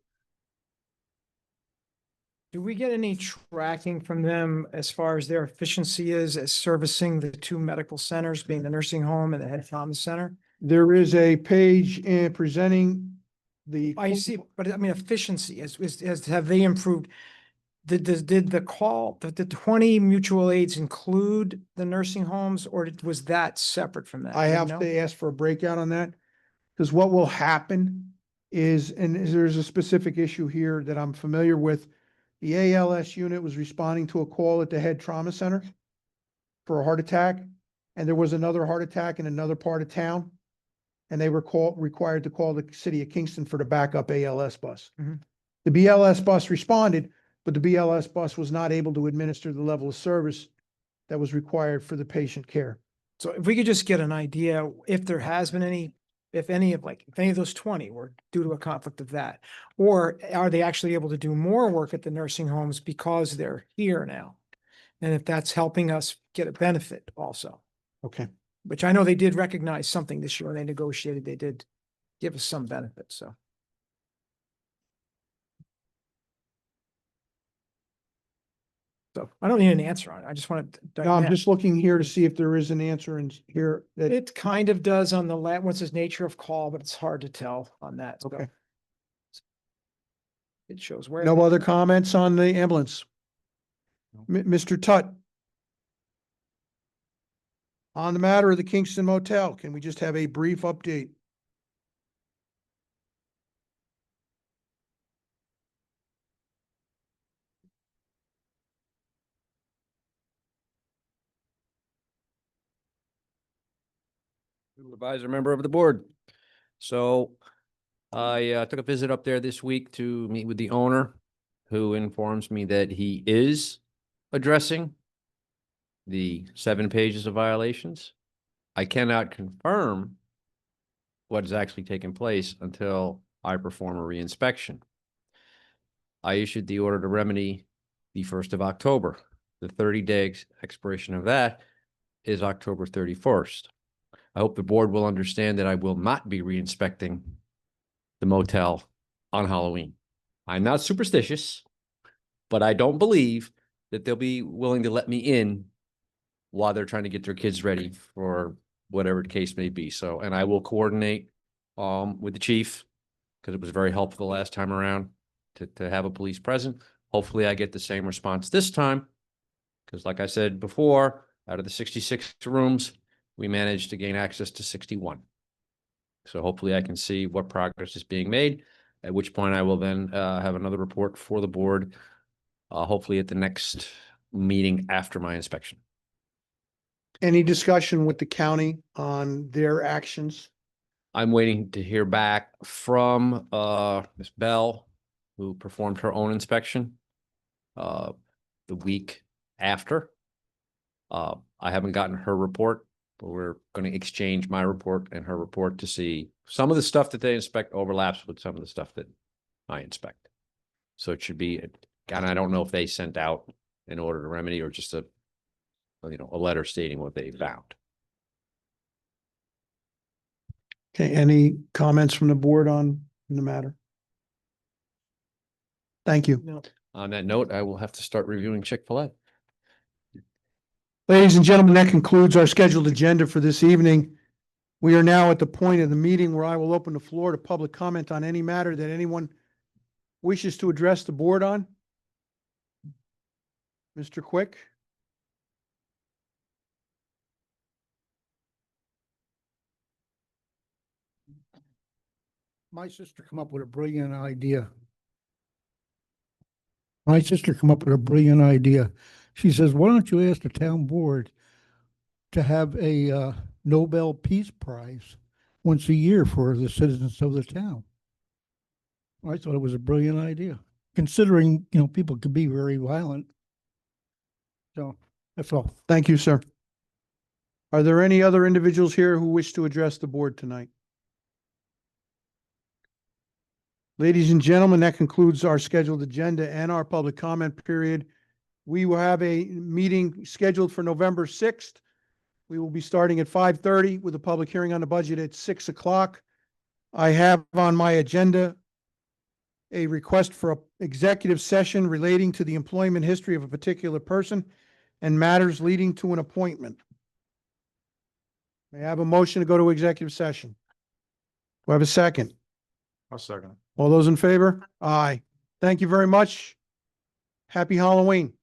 [SPEAKER 1] Do we get any tracking from them as far as their efficiency is as servicing the 2 medical centers, being the nursing home and the head trauma center?
[SPEAKER 4] There is a page in presenting the.
[SPEAKER 1] I see, but I mean, efficiency, have they improved? Did the call, did the 20 mutual aids include the nursing homes, or was that separate from that?
[SPEAKER 4] I
[SPEAKER 1] Do you
[SPEAKER 4] have
[SPEAKER 1] know?
[SPEAKER 4] to ask for a breakout on that, because what will happen is, and there's a specific issue here that I'm familiar with. The ALS unit was responding to a call at the head trauma center for a heart attack, and there was another heart attack in another part of town. And they were required to call the city of Kingston for the backup ALS bus.
[SPEAKER 1] Mhm.
[SPEAKER 4] The BLS bus responded, but the BLS bus was not able to administer the level of service that was required for the patient care.
[SPEAKER 1] So if we could just get an idea if there has been any, if any of those 20 were due to a conflict of that, or are they actually able to do more work at the nursing homes because they're here now? And if that's helping us get a benefit also,
[SPEAKER 4] Okay.
[SPEAKER 1] which I know they did recognize something this year when they negotiated, they did give us some benefit, so. So I don't need an answer on it. I just want to.
[SPEAKER 4] Now, I'm just looking here to see if there is an answer in here that,
[SPEAKER 1] It kind of does on the what's his nature of call, but it's hard to tell on that. so.
[SPEAKER 4] okay.
[SPEAKER 1] It shows where.
[SPEAKER 4] No other comments on the ambulance? Mr. Tutt? On the matter of the Kingston Motel, can we just have a brief update?
[SPEAKER 13] Supervisor, member of the board. So I took a visit up there this week to meet with the owner, who informs me that he is addressing the 7 pages of violations. I cannot confirm what has actually taken place until I perform a reinspection. I issued the order to remedy the 1st of October. The 30-day expiration of that is October 31st. I hope the board will understand that I will not be reinspecting the motel on Halloween. I'm not superstitious, but I don't believe that they'll be willing to let me in while they're trying to get their kids ready for whatever the case may be. So, and I will coordinate with the chief, because it was very helpful the last time around to have a police present. Hopefully I get the same response this time, because like I said before, out of the 66 rooms, we managed to gain access to 61. So hopefully I can see what progress is being made, at which point I will then have another report for the board, hopefully at the next meeting after my inspection.
[SPEAKER 4] Any discussion with the county on their actions?
[SPEAKER 13] I'm waiting to hear back from Ms. Bell, who performed her own inspection the week after. I haven't gotten her report, but we're going to exchange my report and her report to see some of the stuff that they inspect overlaps with some of the stuff that I inspect. So it should be, and I don't know if they sent out an order to remedy or just a letter stating what they found.
[SPEAKER 4] Okay, any comments from the board on the matter? Thank you.
[SPEAKER 1] No.
[SPEAKER 13] On that note, I will have to start reviewing Chick-fil-A.
[SPEAKER 4] Ladies and gentlemen, that concludes our scheduled agenda for this evening. We are now at the point of the meeting where I will open the floor to public comment on any matter that anyone wishes to address the board on. Mr. Quick?
[SPEAKER 3] My sister come up with a brilliant idea. My sister come up with a brilliant idea. She says, why don't you ask the town board to have a Nobel Peace Prize once a year for the citizens of the town? I thought it was a brilliant idea, considering, people could be very violent. So that's all.
[SPEAKER 4] Thank you, sir. Are there any other individuals here who wish to address the board tonight? Ladies and gentlemen, that concludes our scheduled agenda and our public comment period. We will have a meeting scheduled for November 6th. We will be starting at 5:30 with a public hearing on the budget at 6 o'clock. I have on my agenda a request for an executive session relating to the employment history of a particular person and matters leading to an appointment. May I have a motion to go to executive session? Do I have a second?
[SPEAKER 9] I'll second.
[SPEAKER 4] All those in favor? Aye. Thank you very much. Happy Halloween.